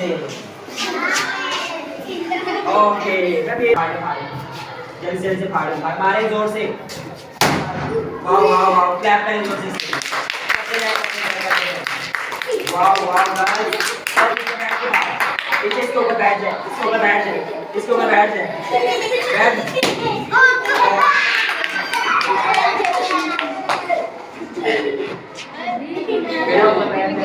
से ओके जल्दी जल्दी से फाड़ो मारे जोर से वाह वाह वाह क्लैप करें जोर से वाह वाह गाइस इसके ऊपर बैठ जाए इसके ऊपर बैठ जाए इसके ऊपर बैठ जाए मेरा ऊपर बैठ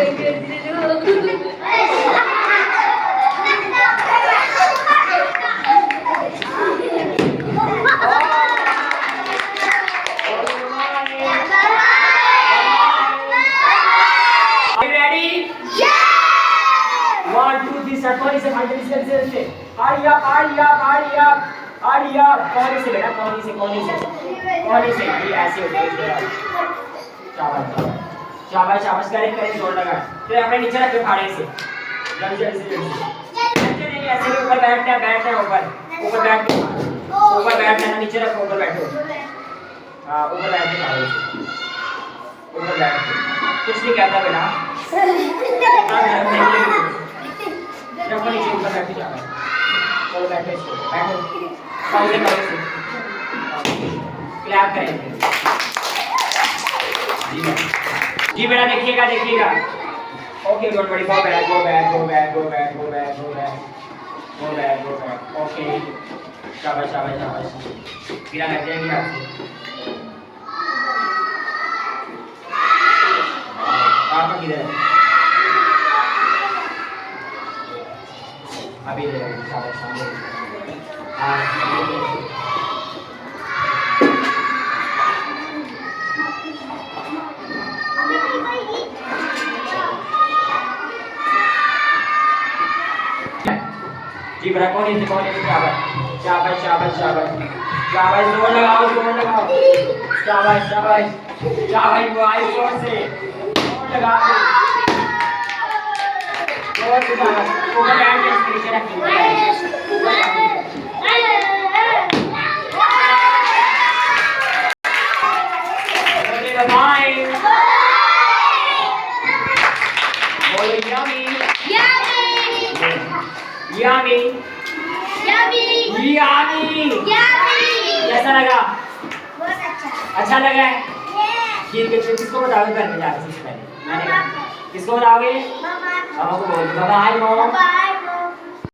ऐसे शाबाश शाबाश करें करें जोर लगा फिर अपने नीचे रख के फाड़े से जल्दी जल्दी से नहीं ऐसे ऊपर बैठना है ऊपर बैठना है नीचे रखो ऊपर बैठो हां ऊपर बैठ के फाड़ो ऊपर बैठ के कुछ नहीं कहता बेटा रखो नीचे ऊपर बैठ के जाओ चलो बैठो इसको बैठो पाउजे करो क्लैप करें जी बेटा देखिएगा okay don't worry go back okay शाबाश गिरा लग जाएगी आपको किधर है अभी शाबाश जी बेटा कौन है शाबाश जोर लगाओ शाबाश भाई जोर से जोर लगाओ जोर से ऊपर बैठ के नीचे रखिए कैसा लगा अच्छा लगा है किसको बताओगे करने जा रहे हैं किसको बताओगे मामा को बोलो बाय मॉम